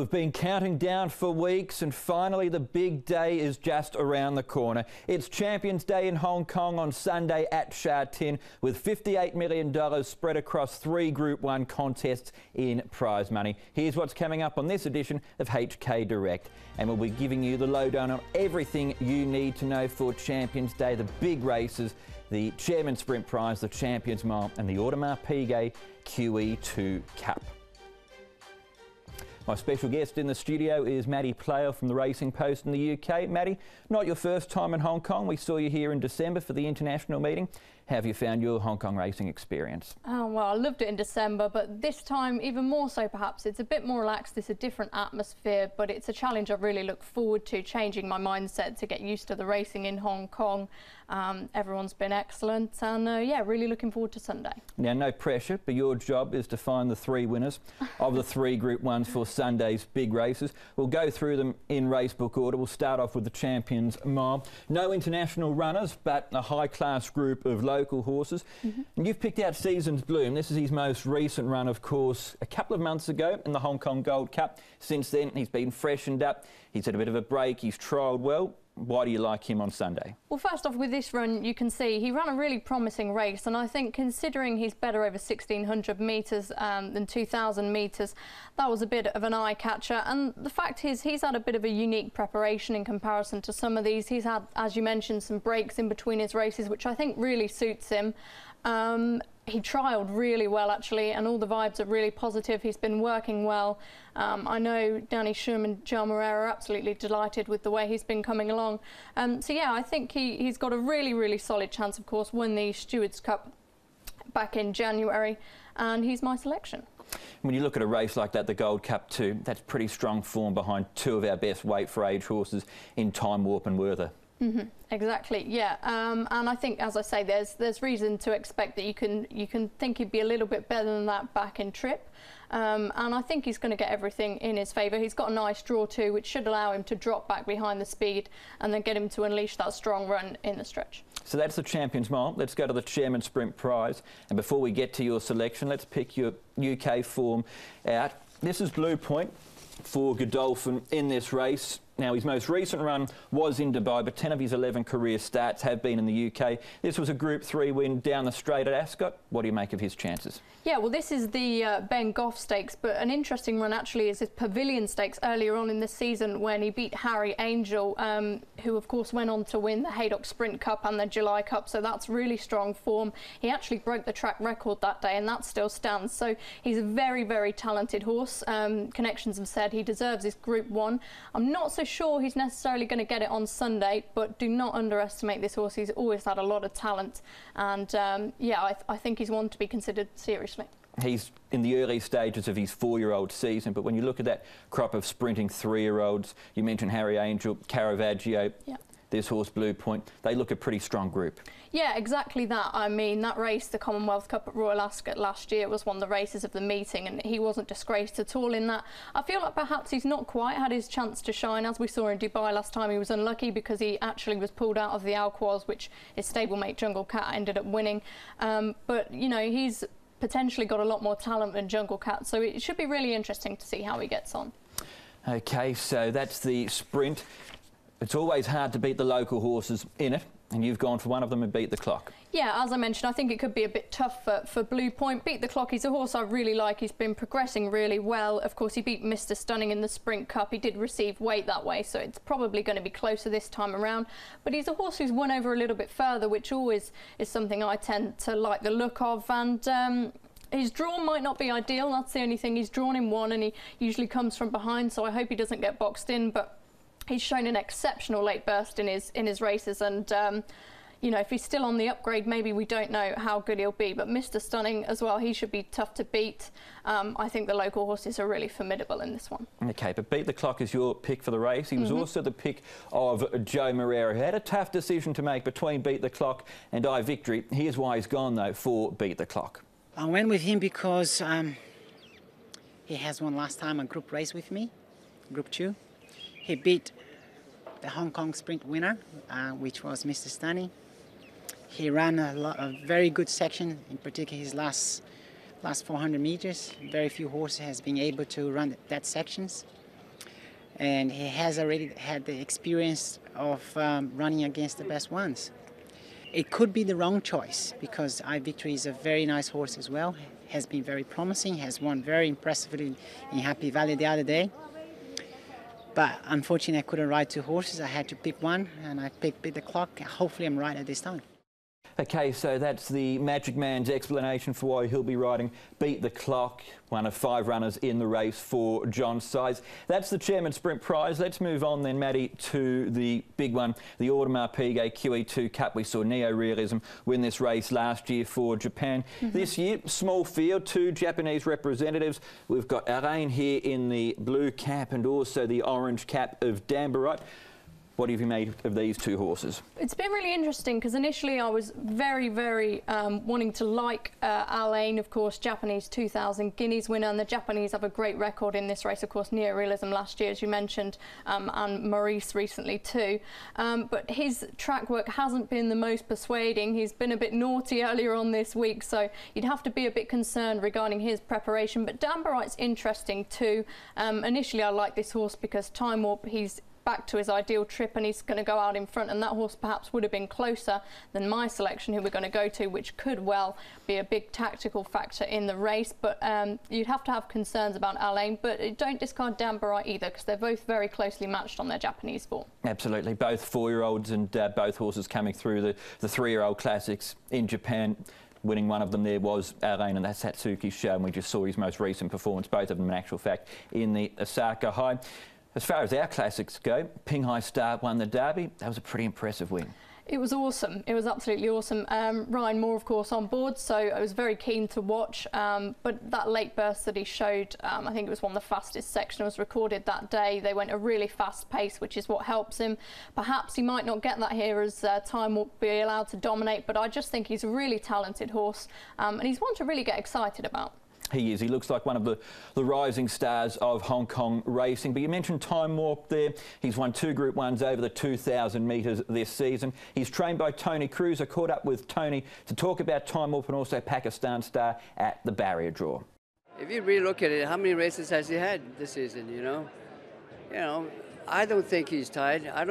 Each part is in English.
We've been counting down for weeks and finally the big day is just around the corner. It's Champions Day in Hong Kong on Sunday at Sha Tin with $58 million spread across 3 Group 1 contests in prize money. Here's what's coming up on this edition of HK Direct, and we'll be giving you the lowdown on everything you need to know for Champions Day, the big races, the Chairman's Sprint Prize, the Champions Mile and the Audemars Piguet QE2 Cup. My special guest in the studio is Maddy Playle from the Racing Post in the UK. Maddy, not your first time in Hong Kong. We saw you here in December for the international meeting. How have you found your Hong Kong racing experience? Oh, well, I loved it in December, but this time even more so perhaps. It's a bit more relaxed, it's a different atmosphere, but it's a challenge I really look forward to, changing my mindset to get used to the racing in Hong Kong. Everyone's been excellent and yeah, really looking forward to Sunday. Now, no pressure, but your job is to find the 3 winners of the 3 Group 1s for Sunday's big races. We'll go through them in racebook order. We'll start off with the Champions Mile. No international runners, but a high-class group of local horses. And you've picked out Season's Bloom. This is his most recent run, of course, a couple of months ago in the Hong Kong Gold Cup. Since then, he's been freshened up. He's had a bit of a break. He's trialled well. Why do you like him on Sunday? Well, first off, with this run, you can see he ran a really promising race, and I think considering he's better over 1,600 metres than 2,000 metres, that was a bit of an eye-catcher. And the fact is, he's had a bit of a unique preparation in comparison to some of these. He's had, as you mentioned, some breaks in between his races, which I think really suits him. He trialled really well, actually, and all the vibes are really positive. He's been working well. I know Danny Shum and Joe Moreira are absolutely delighted with the way he's been coming along. So, yeah, I think he's got a really, really solid chance, of course, won the Stewards' Cup back in January, and he's my selection. When you look at a race like that, the Gold Cup 2, that's pretty strong form behind 2 of our best weight for age horses in Time Warp and Werther. Exactly, yeah, and I think, as I say, there's reason to expect that you can think he'd be a little bit better than that back in trip, and I think he's going to get everything in his favour. He's got a nice draw too, which should allow him to drop back behind the speed and then get him to unleash that strong run in the stretch. So that's the Champions Mile. Let's go to the Chairman's Sprint Prize, and before we get to your selection, let's pick your UK form out. This is Blue Point for Godolphin in this race. Now, his most recent run was in Dubai, but 10 of his 11 career starts have been in the UK. This was a Group 3 win down the straight at Ascot. What do you make of his chances? Yeah, well, this is the Ben Goff Stakes, but an interesting run actually is his Pavilion Stakes earlier on in the season when he beat Harry Angel, who of course went on to win the Haydock Sprint Cup and the July Cup, so that's really strong form. He actually broke the track record that day and that still stands, so he's a very, very talented horse. Connections have said he deserves his Group 1. I'm not so sure he's necessarily going to get it on Sunday, but do not underestimate this horse. He's always had a lot of talent, and yeah, I think he's one to be considered seriously. He's in the early stages of his 4-year-old season, but when you look at that crop of sprinting 3-year-olds, you mentioned Harry Angel, Caravaggio, this horse Blue Point, they look a pretty strong group. Yeah, exactly that. I mean, that race, the Commonwealth Cup at Royal Ascot last year, was one of the races of the meeting, and he wasn't disgraced at all in that. I feel like perhaps he's not quite had his chance to shine. As we saw in Dubai last time, he was unlucky because he actually was pulled out of the Alquoise, which his stablemate Jungle Cat ended up winning. But, you know, he's potentially got a lot more talent than Jungle Cat, so it should be really interesting to see how he gets on. OK, so that's the sprint. It's always hard to beat the local horses in it, and you've gone for one of them and beat the clock. Yeah, as I mentioned, I think it could be a bit tough for Blue Point. Beat the Clock, he's a horse I really like. He's been progressing really well. Of course, he beat Mr. Stunning in the Sprint Cup. He did receive weight that way, so it's probably going to be closer this time around. But he's a horse who's won over a little bit further, which always is something I tend to like the look of. And his draw might not be ideal. That's the only thing. He's drawn in 1, and he usually comes from behind, so I hope he doesn't get boxed in. But he's shown an exceptional late burst in his races, and you know, if he's still on the upgrade, maybe we don't know how good he'll be. But Mr. Stunning as well, he should be tough to beat. I think the local horses are really formidable in this one. OK, but Beat the Clock is your pick for the race. He was also the pick of Joe Moreira, who had a tough decision to make between Beat the Clock and I Victory. Here's why he's gone, though, for Beat the Clock. I went with him because he has won last time a group race with me, Group 2. He beat the Hong Kong Sprint winner, which was Mr. Stunning. He ran a very good section, in particular his last 400 meters. Very few horses has been able to run that sections. and he has already had the experience of running against the best ones. It could be the wrong choice because iVictory is a very nice horse as well, has been very promising, has won very impressively in Happy Valley the other day. But unfortunately I couldn't ride two horses, I had to pick one and I picked Beat the Clock. Hopefully I'm right at this time. Okay, so that's the Magic Man's explanation for why he'll be riding Beat the Clock, one of 5 runners in the race for John Size. That's the Chairman's Sprint Prize. Let's move on then, Maddie, to the big one, the Audemars Piguet QE2 Cup. We saw Neo-Realism win this race last year for Japan. This year, small field, 2 Japanese representatives. We've got Alain here in the blue cap and also the orange cap of Dambarite. What have you made of these 2 horses? It's been really interesting because initially I was very wanting to like Alain, of course, Japanese 2000 Guineas winner, and the Japanese have a great record in this race. Of course, Neo-Realism last year, as you mentioned, and Maurice recently too. But his track work hasn't been the most persuading. He's been a bit naughty earlier on this week, so you'd have to be a bit concerned regarding his preparation. But Dambarite's interesting too. Initially I like this horse because Time Warp, he's back to his ideal trip and he's going to go out in front, and that horse perhaps would have been closer than my selection, who we're going to go to, which could well be a big tactical factor in the race. But you'd have to have concerns about Alain, but don't discard Dambarite either because they're both very closely matched on their Japanese form. Absolutely, both 4-year-olds and both horses coming through the 3-year-old classics in Japan. Winning one of them there was Alain, and that's Satsuki Sha, and we just saw his most recent performance, both of them in actual fact, in the Osaka High. As far as our classics go, Pinghai Star won the Derby. That was a pretty impressive win. It was awesome. It was absolutely awesome. Ryan Moore, of course, on board, so I was very keen to watch. But that late burst that he showed, I think it was one of the fastest sections was recorded that day. They went a really fast pace, which is what helps him. Perhaps he might not get that here as Time will be allowed to dominate, but I just think he's a really talented horse, and he's one to really get excited about. He is. He looks like one of the rising stars of Hong Kong racing. But you mentioned Time Warp there. He's won 2 Group 1s over the 2,000 metres this season. He's trained by Tony Cruz. I caught up with Tony to talk about Time Warp and also Pakistan Star at the barrier draw. If you really look at it, how many races has he had this season, you know? I don't think he's tired. I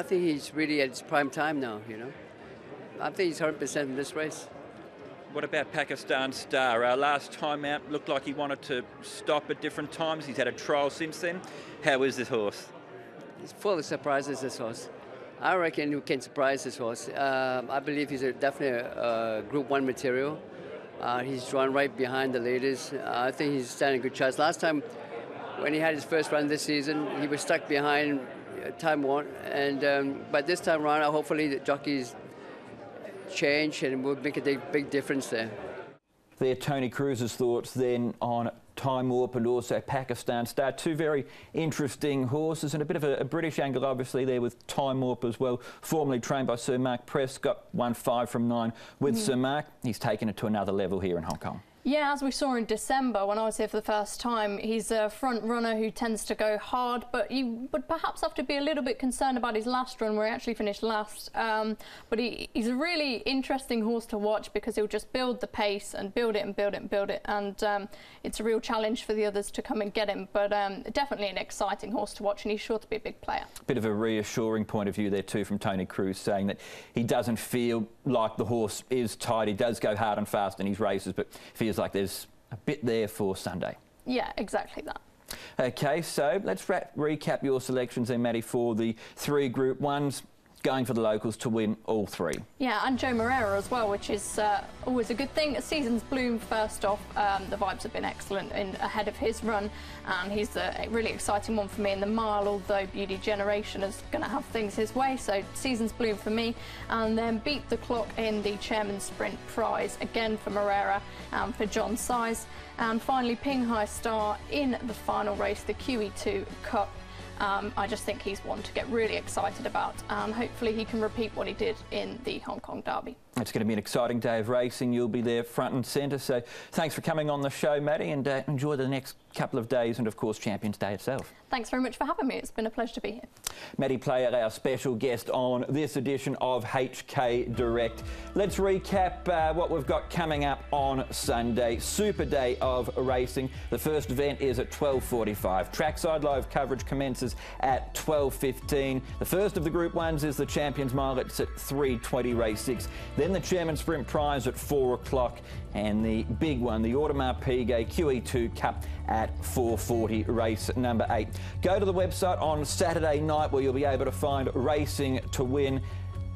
think he's really at his prime time now, you know? I think he's 100% in this race. What about Pakistan Star? Last time out, looked like he wanted to stop at different times. He's had a trial since then. How is this horse? He's full of surprises, this horse. I reckon he can surprise this horse. I believe he's definitely a Group 1 material. He's drawn right behind the leaders. I think he's standing a good chance. Last time, when he had his first run this season, he was stuck behind Time Warp. But this time around, hopefully the jockeys change and will make a big difference there. There, Tony Cruz's thoughts then on Time Warp and also Pakistan Star. 2 very interesting horses and a bit of a British angle obviously there with Time Warp as well, formerly trained by Sir Mark Prescott, won 5 from 9 with Sir Mark. He's taken it to another level here in Hong Kong. Yeah, as we saw in December when I was here for the first time, he's a front runner who tends to go hard, but you would perhaps have to be a little bit concerned about his last run where he actually finished last. But he's a really interesting horse to watch because he'll just build the pace and build it and build it and build it, and it's a real challenge for the others to come and get him. But definitely an exciting horse to watch, and he's sure to be a big player. Bit of a reassuring point of view there too from Tony Cruz, saying that he doesn't feel like the horse is tired. He does go hard and fast in his races, but feels like there's a bit there for Sunday. Yeah, exactly that. Okay, so let's recap your selections then, Maddie, for the 3 Group 1s. Going for the locals to win all 3. Yeah, and Joe Moreira as well, which is always a good thing. Season's Bloom first off, the vibes have been excellent ahead of his run, and he's a really exciting one for me in the mile, although Beauty Generation is going to have things his way, so Season's Bloom for me. And then Beat the Clock in the Chairman's Sprint Prize, again for Moreira and for John Size. And finally Pinghai Star in the final race, the QE2 Cup. I just think he's one to get really excited about, and hopefully he can repeat what he did in the Hong Kong Derby. It's going to be an exciting day of racing. You'll be there front and centre, so thanks for coming on the show, Maddie, and enjoy the next couple of days and of course Champions Day itself. Thanks very much for having me. It's been a pleasure to be here. Maddy Playle, our special guest on this edition of HK Direct. Let's recap what we've got coming up on Sunday. Super day of racing. The first event is at 12:45. Trackside live coverage commences at 12:15. The first of the Group 1s is the Champions Mile. It's at 3:20, race 6. Then the Chairman Sprint Prize at 4 o'clock. And the big one, the Audemars Piguet QE2 Cup at 4:40, race number 8. Go to the website on Saturday night where you'll be able to find Racing to Win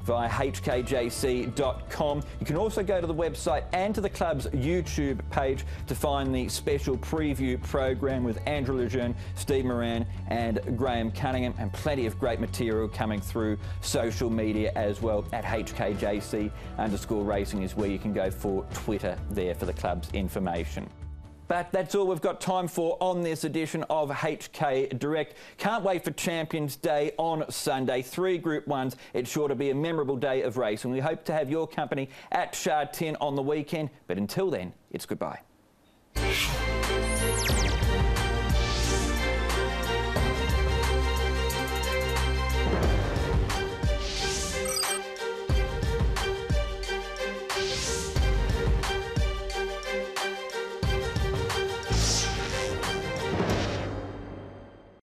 via hkjc.com. You can also go to the website and to the club's YouTube page to find the special preview program with Andrew Lejeune, Steve Moran and Graham Cunningham, and plenty of great material coming through social media as well. At HKJC_racing is where you can go for Twitter there for the club's information. But that's all we've got time for on this edition of HK Direct. Can't wait for Champions Day on Sunday. 3 Group 1s. It's sure to be a memorable day of racing. We hope to have your company at Sha Tin on the weekend. But until then, it's goodbye.